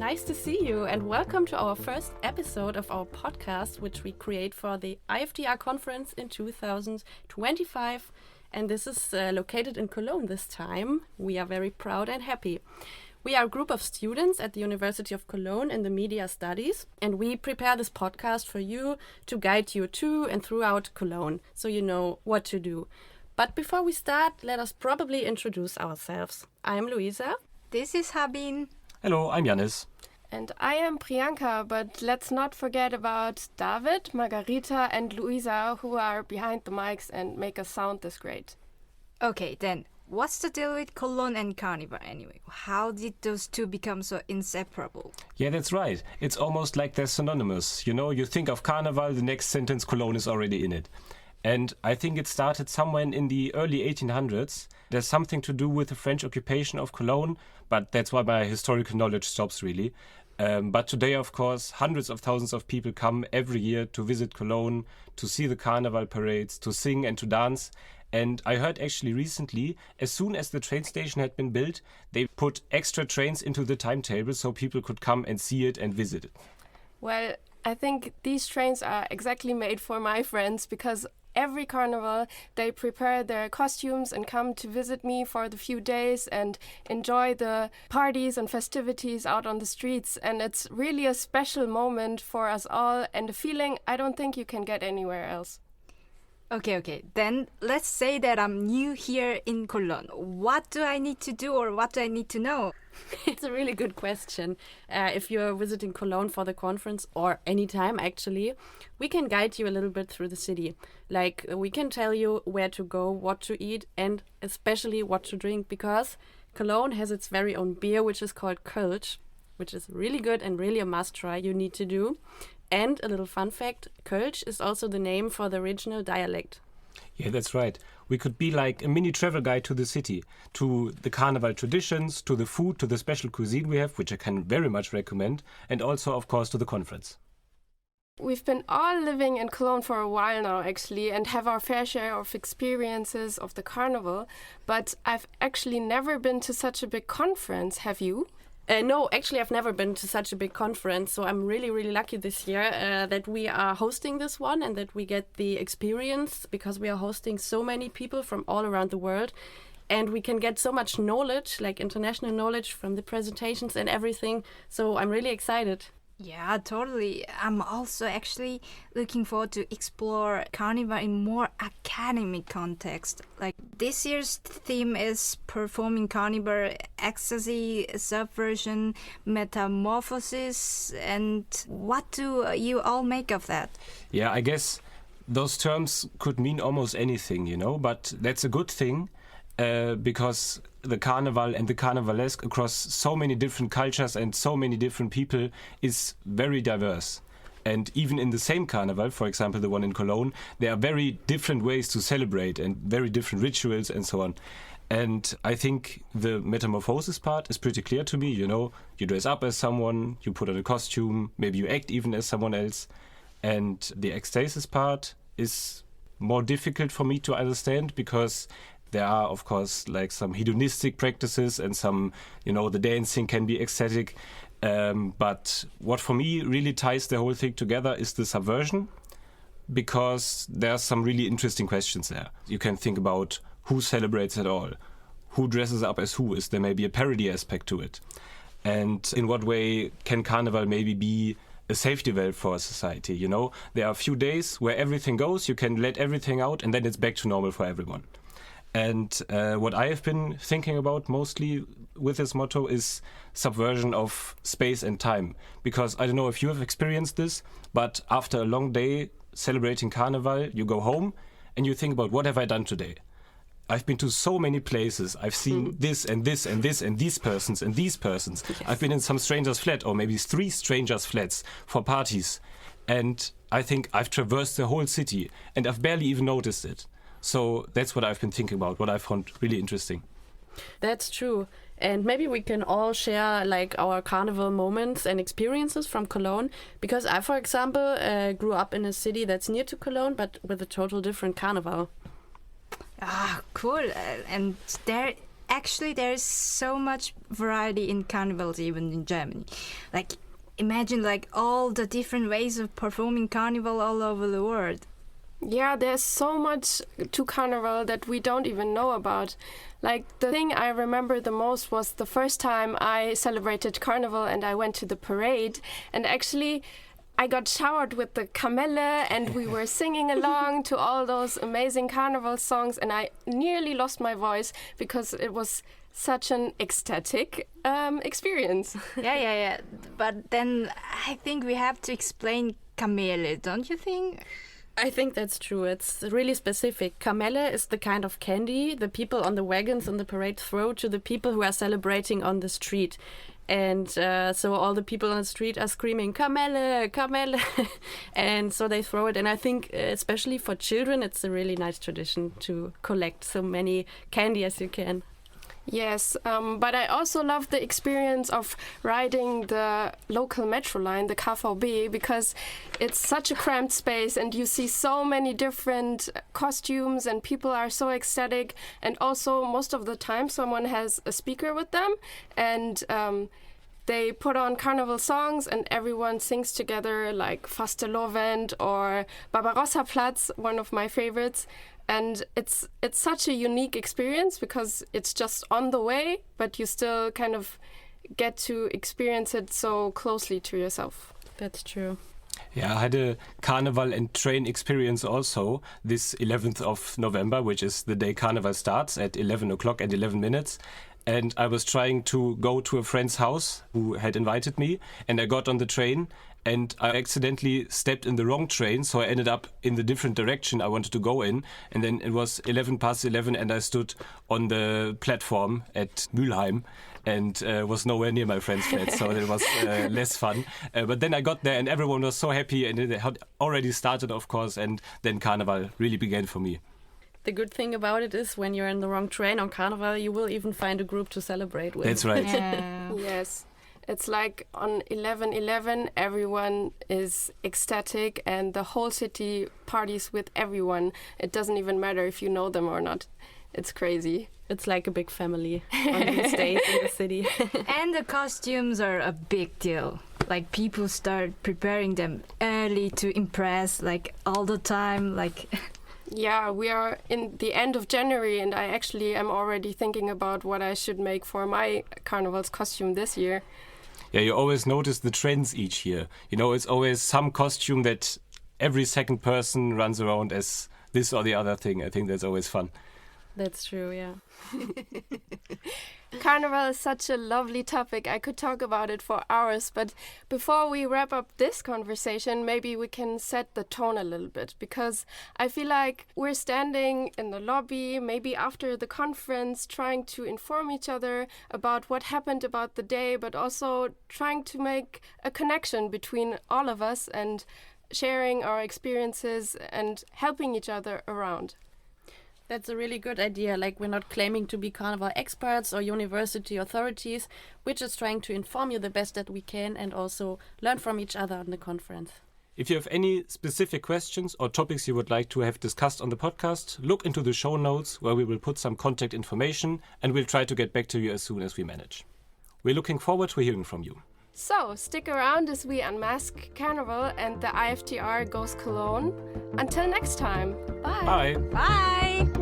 nice to see you and welcome to our first episode of our podcast, which we create for the IFTR conference in 2025. And this is located in Cologne this time. We are very proud and happy. We are a group of students at the University of Cologne in the Media Studies, and we prepare this podcast for you to guide you to and throughout Cologne, so you know what to do. But before we start, let us probably introduce ourselves. I'm Luisa. This is Habin. Hello, I'm Janis. And I am Priyanka, but let's not forget about David, Margarita and Luisa, who are behind the mics and make us sound this great. Okay, then, what's the deal with Cologne and Carnival anyway? How did those two become so inseparable? Yeah, that's right. It's almost like they're synonymous. You know, you think of Carnival, the next sentence Cologne is already in it. And I think it started somewhere in the early 1800s. There's something to do with the French occupation of Cologne, but that's why my historical knowledge stops really. But today, of course, hundreds of thousands of people come every year to visit Cologne, to see the carnival parades, to sing and to dance. And I heard actually recently, as soon as the train station had been built, they put extra trains into the timetable so people could come and see it and visit it. Well, I think these trains are exactly made for my friends because every carnival they prepare their costumes and come to visit me for the few days and enjoy the parties and festivities out on the streets. And it's really a special moment for us all and a feeling I don't think you can get anywhere else. Okay. Then let's say that I'm new here in Cologne. What do I need to do or what do I need to know? It's a really good question. If you're visiting Cologne for the conference or anytime actually, we can guide you a little bit through the city. Like we can tell you where to go, what to eat and especially what to drink because Cologne has its very own beer which is called Kölsch, which is really good and really a must try you need to do. And a little fun fact, Kölsch is also the name for the regional dialect. Yeah, that's right. We could be like a mini travel guide to the city, to the carnival traditions, to the food, to the special cuisine we have, which I can very much recommend, and also, of course, to the conference. We've been all living in Cologne for a while now, actually, and have our fair share of experiences of the carnival. But I've actually never been to such a big conference. Have you? No, actually, I've never been to such a big conference, so I'm really, really lucky this year that we are hosting this one and that we get the experience because we are hosting so many people from all around the world and we can get so much knowledge, like international knowledge from the presentations and everything, so I'm really excited. Yeah, totally. I'm also actually looking forward to explore Carnival in more academic context. Like this year's theme is performing Carnival, ecstasy, subversion, metamorphosis, and what do you all make of that? Yeah, I guess those terms could mean almost anything, you know, but that's a good thing. Because the carnival and the carnivalesque across so many different cultures and so many different people is very diverse. And even in the same carnival, for example, the one in Cologne, there are very different ways to celebrate and very different rituals and so on. And I think the metamorphosis part is pretty clear to me. You know, you dress up as someone, you put on a costume, maybe you act even as someone else. And the ecstasis part is more difficult for me to understand because there are, of course, like some hedonistic practices and some, you know, the dancing can be ecstatic. But what for me really ties the whole thing together is the subversion, because there are some really interesting questions there. You can think about who celebrates at all, who dresses up as who, is there maybe a parody aspect to it? And in what way can Carnival maybe be a safety valve for a society, you know? There are a few days where everything goes, you can let everything out, and then it's back to normal for everyone. And what I have been thinking about mostly with this motto is subversion of space and time. Because I don't know if you have experienced this, but after a long day celebrating Carnival, you go home and you think about what have I done today? I've been to so many places. I've seen this and this and this and these persons and these persons. Yes. I've been in some stranger's flat or maybe 3 strangers' flats for parties. And I think I've traversed the whole city and I've barely even noticed it. So that's what I've been thinking about, what I found really interesting. That's true. And maybe we can all share like our carnival moments and experiences from Cologne. Because I, for example, grew up in a city that's near to Cologne, but with a total different carnival. Ah, cool. And there actually there is so much variety in carnivals even in Germany. Like imagine like all the different ways of performing carnival all over the world. Yeah, there's so much to Carnival that we don't even know about. Like, the thing I remember the most was the first time I celebrated Carnival and I went to the parade. And actually, I got showered with the Kamelle and we were singing along to all those amazing Carnival songs. And I nearly lost my voice because it was such an ecstatic experience. Yeah. But then I think we have to explain Kamelle, don't you think? I think that's true. It's really specific. Kamelle is the kind of candy the people on the wagons on the parade throw to the people who are celebrating on the street. And so all the people on the street are screaming, Kamelle, Kamelle. And so they throw it. And I think especially for children, it's a really nice tradition to collect so many candy as you can. Yes, but I also love the experience of riding the local metro line, the KVB, because it's such a cramped space and you see so many different costumes and people are so ecstatic. And also most of the time someone has a speaker with them and they put on carnival songs and everyone sings together, like Fastelovend or Barbarossa-Platz, one of my favorites. And it's such a unique experience because it's just on the way, but you still kind of get to experience it so closely to yourself. That's true. Yeah, I had a carnival and train experience also this 11th of November, which is the day carnival starts at 11 o'clock and 11 minutes. And I was trying to go to a friend's house who had invited me, and I got on the train and I accidentally stepped in the wrong train, so I ended up in the different direction I wanted to go in. And then it was 11 past 11 and I stood on the platform at Mülheim and was nowhere near my friend's flat, so it was less fun. But then I got there and everyone was so happy and it had already started, of course, and then Carnival really began for me. The good thing about it is when you're in the wrong train on Carnival, you will even find a group to celebrate with. That's right. Yeah. Yes. It's like on 11/11, everyone is ecstatic and the whole city parties with everyone. It doesn't even matter if you know them or not. It's crazy. It's like a big family on these days in the city. And the costumes are a big deal. Like people start preparing them early to impress, like all the time, like... Yeah, we are in the end of January and I actually am already thinking about what I should make for my carnival's costume this year. Yeah, you always notice the trends each year. You know, it's always some costume that every second person runs around as this or the other thing. I think that's always fun. That's true, yeah. Carnival is such a lovely topic. I could talk about it for hours, but before we wrap up this conversation, maybe we can set the tone a little bit, because I feel like we're standing in the lobby, maybe after the conference, trying to inform each other about what happened about the day, but also trying to make a connection between all of us and sharing our experiences and helping each other around. That's a really good idea. Like, we're not claiming to be carnival experts or university authorities. We're just trying to inform you the best that we can and also learn from each other on the conference. If you have any specific questions or topics you would like to have discussed on the podcast, look into the show notes where we will put some contact information and we'll try to get back to you as soon as we manage. We're looking forward to hearing from you. So, stick around as we unmask Carnival and the IFTR goes Cologne. Until next time. Bye. Bye. Bye!